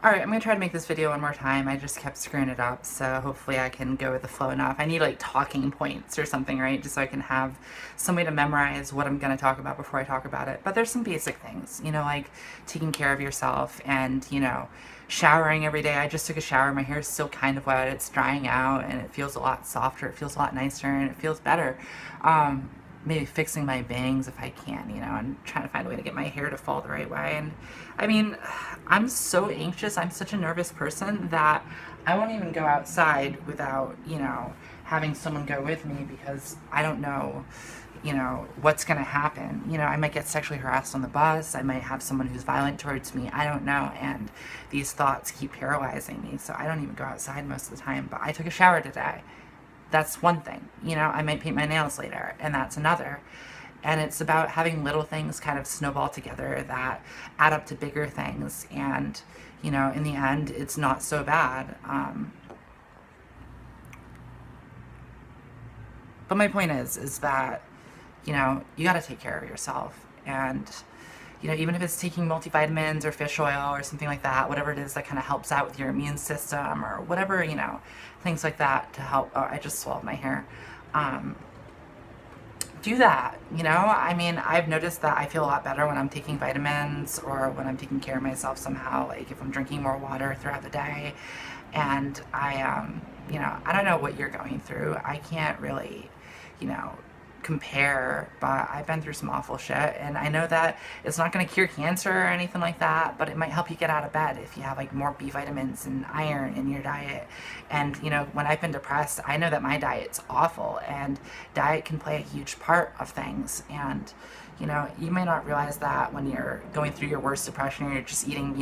Alright, I'm gonna try to make this video one more time. I just kept screwing it up, so hopefully I can go with the flow enough. I need like talking points or something, right? Just so I can have some way to memorize what I'm gonna talk about before I talk about it. But there's some basic things, like taking care of yourself and, showering every day. I just took a shower. My hair is still kind of wet. It's drying out and it feels a lot softer. It feels a lot nicer and it feels better. Maybe fixing my bangs if I can, and trying to find a way to get my hair to fall the right way. And I mean, I'm so anxious. I'm such a nervous person that I won't even go outside without, having someone go with me because I don't know, what's going to happen. I might get sexually harassed on the bus. I might have someone who's violent towards me. I don't know. And these thoughts keep paralyzing me. So I don't even go outside most of the time. But I took a shower today. That's one thing. I might paint my nails later, and that's another. And it's about having little things kind of snowball together that add up to bigger things. And, in the end, it's not so bad. But my point is that, you got to take care of yourself. And, even if it's taking multivitamins or fish oil or something like that, whatever it is that kind of helps out with your immune system or whatever, things like that to help. Oh, I just swallowed my hair. Do that. I mean, I've noticed that I feel a lot better when I'm taking vitamins or when I'm taking care of myself somehow, like if I'm drinking more water throughout the day. And I don't know what you're going through. I can't really, you know, compare, but I've been through some awful shit, and I know that it's not going to cure cancer or anything like that, but it might help you get out of bed if you have like more B vitamins and iron in your diet. And when I've been depressed, I know that my diet's awful, and diet can play a huge part of things. And you may not realize that when you're going through your worst depression, or you're just eating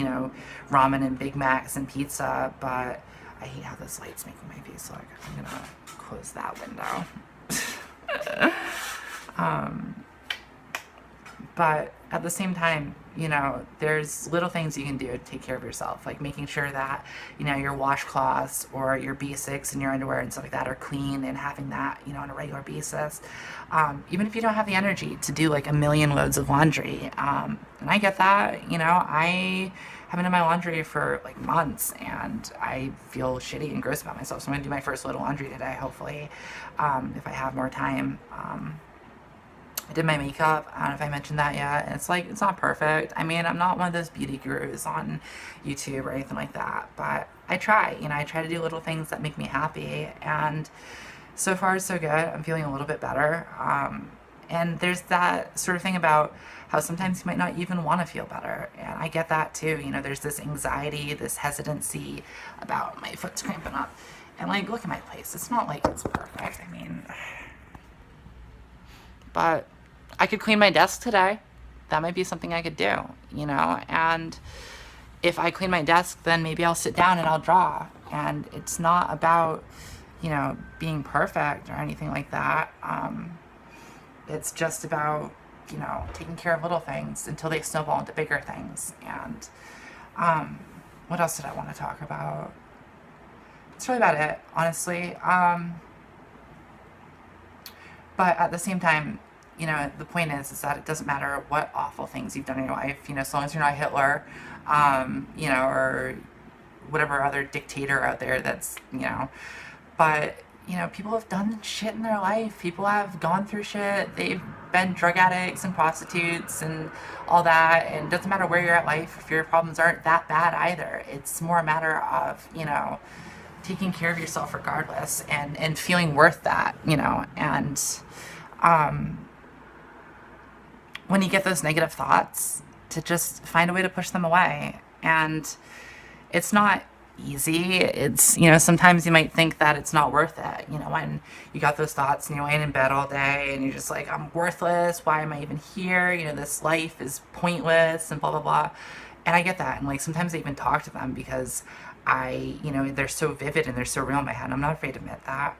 ramen and Big Macs and pizza. But I hate how this light's making my face look. I'm gonna close that window. But at the same time, there's little things you can do to take care of yourself, like making sure that, your washcloths or your basics and your underwear and stuff like that are clean, and having that, on a regular basis. Even if you don't have the energy to do like a million loads of laundry. And I get that, I haven't done my laundry for like months, and I feel shitty and gross about myself. So I'm going to do my first load of laundry today, hopefully, if I have more time. I did my makeup. I don't know if I mentioned that yet. It's not perfect. I mean, I'm not one of those beauty gurus on YouTube or anything like that, but I try. I try to do little things that make me happy, and so far so good. I'm feeling a little bit better. And there's that sort of thing about how sometimes you might not even want to feel better, and I get that too. There's this anxiety, this hesitancy about my foot's cramping up, and like, look at my place. It's not like it's perfect. I mean, but I could clean my desk today. That might be something I could do, and if I clean my desk, then maybe I'll sit down and I'll draw. And it's not about, being perfect or anything like that. It's just about, taking care of little things until they snowball into bigger things. And what else did I want to talk about? That's really about it, honestly. But at the same time, the point is that it doesn't matter what awful things you've done in your life, as long as you're not Hitler, or whatever other dictator out there that's, but, people have done shit in their life. People have gone through shit. They've been drug addicts and prostitutes and all that. And it doesn't matter where you're at in life if your problems aren't that bad either. It's more a matter of, taking care of yourself regardless, and feeling worth that, and, when you get those negative thoughts, to just find a way to push them away. And it's not easy. It's, sometimes you might think that it's not worth it, when you got those thoughts and you're laying in bed all day and you're just like, I'm worthless. Why am I even here? This life is pointless and blah, blah, blah. And I get that. And like, sometimes I even talk to them because they're so vivid and they're so real in my head. I'm not afraid to admit that.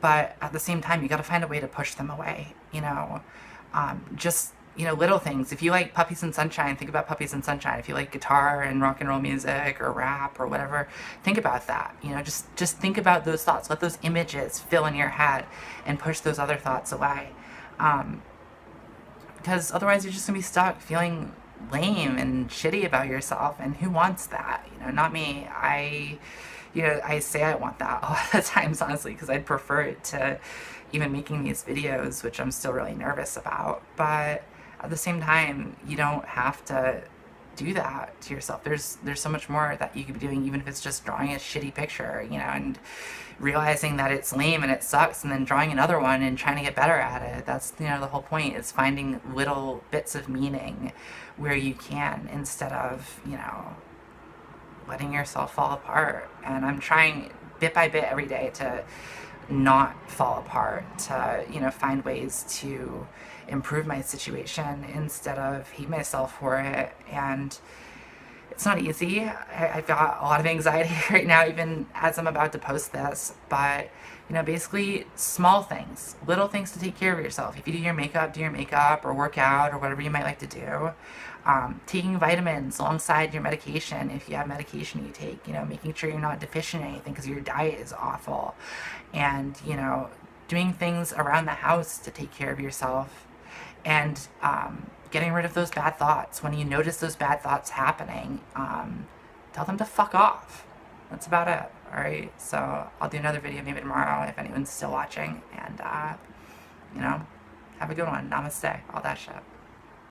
But at the same time, you got to find a way to push them away, just, little things. If you like Puppies and Sunshine, think about Puppies and Sunshine. If you like guitar and rock and roll music or rap or whatever, think about that, just think about those thoughts. Let those images fill in your head and push those other thoughts away. Because otherwise you're just going to be stuck feeling lame and shitty about yourself, and who wants that? You know, not me. I say I want that a lot of times, honestly, because I'd prefer it to even making these videos, which I'm still really nervous about. But at the same time, you don't have to do that to yourself. There's so much more that you could be doing, even if it's just drawing a shitty picture, you know, and realizing that it's lame and it sucks, and then drawing another one and trying to get better at it. That's, you know, the whole point, is finding little bits of meaning where you can, instead of, you know, letting yourself fall apart. And I'm trying bit by bit every day to not fall apart, to, you know, find ways to improve my situation instead of hate myself for it. And it's not easy. I've got a lot of anxiety right now, even as I'm about to post this. But, you know, basically small things, little things to take care of yourself. If you do your makeup, or work out, or whatever you might like to do. Taking vitamins alongside your medication, if you have medication you take, you know, making sure you're not deficient in anything because your diet is awful. And, you know, doing things around the house to take care of yourself. And getting rid of those bad thoughts. When you notice those bad thoughts happening, tell them to fuck off. That's about it. Alright, so I'll do another video maybe tomorrow if anyone's still watching. And, you know, have a good one. Namaste. All that shit.